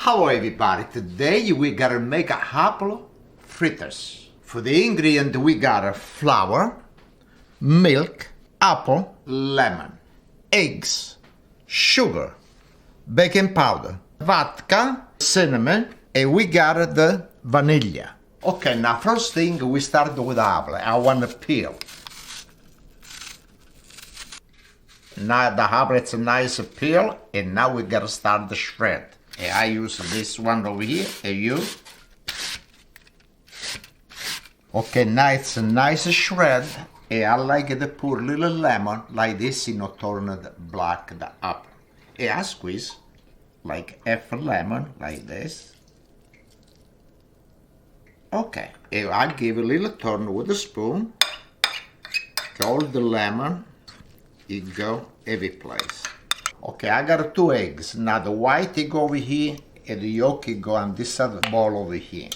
Hello everybody, today we gotta make a apple fritters. For the ingredient we got flour, milk, apple, lemon, eggs, sugar, baking powder, vodka, cinnamon, and we got the vanilla. Okay, now first thing we start with the apple. I want to peel. Now the apple it's a nice peel, and now we gotta start the shred. And I use this one over here, and you. Okay, now it's a nice shred, and I like to put a little lemon like this, you know, turn it black the apple. And I squeeze like half a lemon like this. Okay, and I give a little turn with a spoon. All the lemon, it go every place. Okay, I got 2 eggs. Now the white it go over here and the yolk it go on this other bowl over here.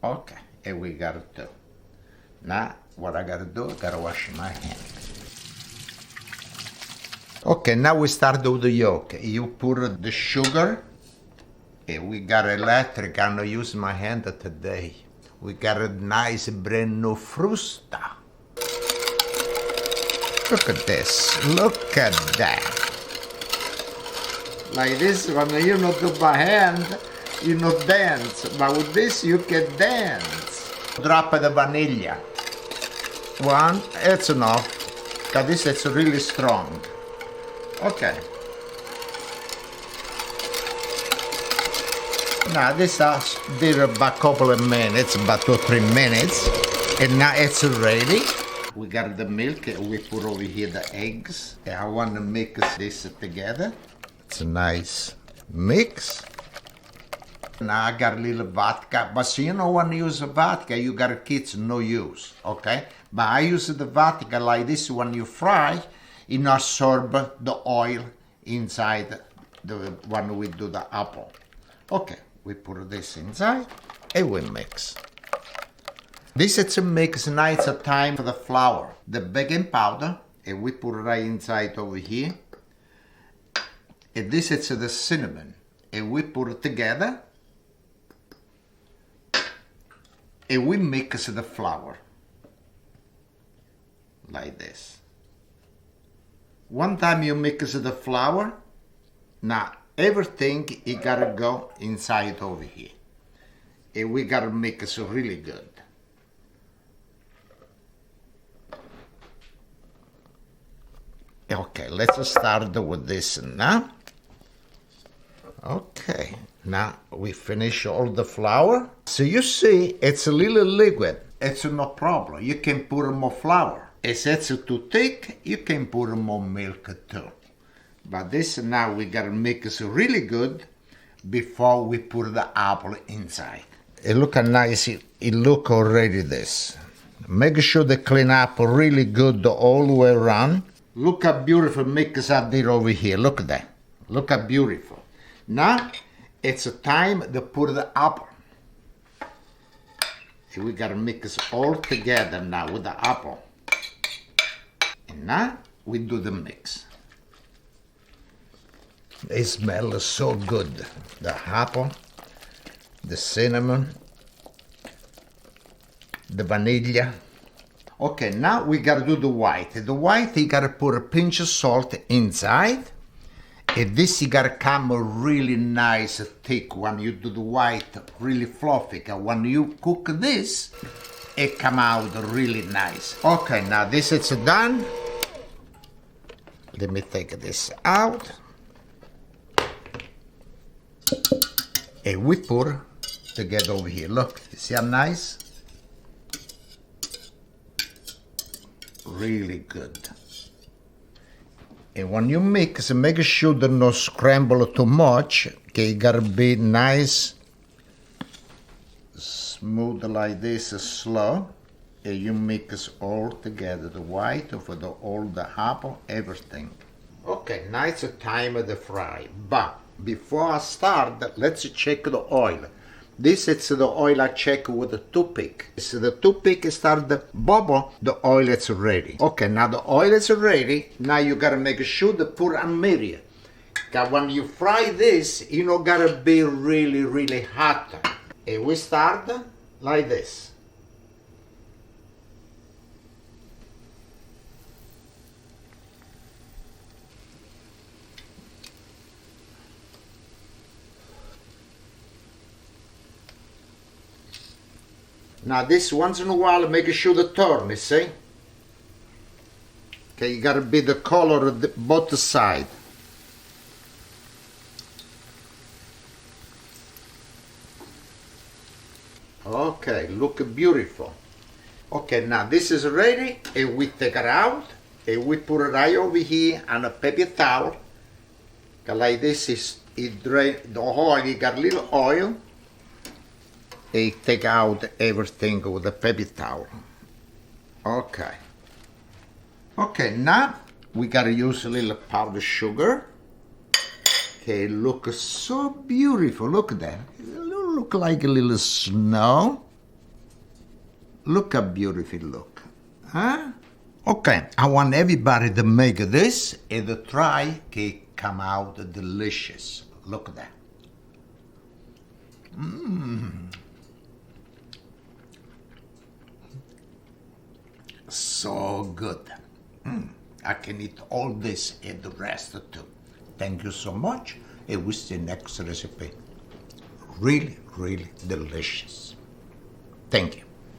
Okay, and we got 2. Now what I gotta do, I gotta wash my hand. Okay, now we start with the yolk. You put the sugar, and we got electric. I'm gonna use my hand today. We got a nice brand new frusta. Look at this, look at that. Like this one, you know, do by hand, you know, dance. But with this, you can dance. Drop the vanilla. 1, it's enough. Because this is really strong. Okay. Now this did about a couple of minutes, about 2 or 3 minutes. And now it's ready. We got the milk, we put over here the eggs. I want to mix this together. It's a nice mix. Now I got a little vodka, but you know when you use vodka, you got kids, no use, okay? But I use the vodka like this when you fry, it absorb the oil inside the when we do the apple. Okay, we put this inside and we mix. This is to mix nice time for the flour, the baking powder, and we put it right inside over here. And this is the cinnamon, and we put it together. And we mix the flour like this. One time you mix the flour, now everything it gotta go inside over here. And we gotta mix it really good. Okay, let's start with this now. Okay, now we finish all the flour. So you see, it's a little liquid. It's no problem. You can put more flour. If it's too thick, you can put more milk too. But this now we gotta mix it really good before we put the apple inside. It look nice. It look already this. Make sure to clean up really good all the way around. Look how beautiful mix I did over here. Look at that. Look how beautiful. Now, it's time to put the apple. And we gotta mix all together now with the apple. And now, we do the mix. It smells so good. The apple, the cinnamon, the vanilla. Okay, now we gotta do the white. The white, you gotta put a pinch of salt inside. And this you gotta come really nice, thick when you do the white, really fluffy. When you cook this, it come out really nice. Okay, now this is done. Let me take this out. And we put together over here. Look, you see how nice? Really good. And when you mix, make sure to not scramble too much. Okay, it gotta be nice, smooth like this, slow. And you mix all together, the white for all the apple, everything. Okay, now it's time to fry. But before I start, let's check the oil. This is the oil I check with the toothpick. So the toothpick start to bubble, the oil is ready. Okay, now the oil is ready. Now you gotta make sure to put a mirror. 'Cause when you fry this, you know, gotta be really, really hot. And we start like this. Now this, once in a while, make sure the turn, you see? Okay, you gotta be the color of both sides. Okay, look beautiful. Okay, now this is ready, and we take it out, and we put it right over here on a paper towel. Like this is, it drain the oil, you got a little oil, and take out everything with the paper towel. Okay. Okay, now we gotta use a little powdered sugar. Okay, look so beautiful, look at that. Look like a little snow. Look how beautiful it look, huh? Okay, I want everybody to make this and to try to come out delicious. Look at that. So good. I can eat all this and the rest too. Thank you so much. And we see next recipe. Really, really delicious. Thank you.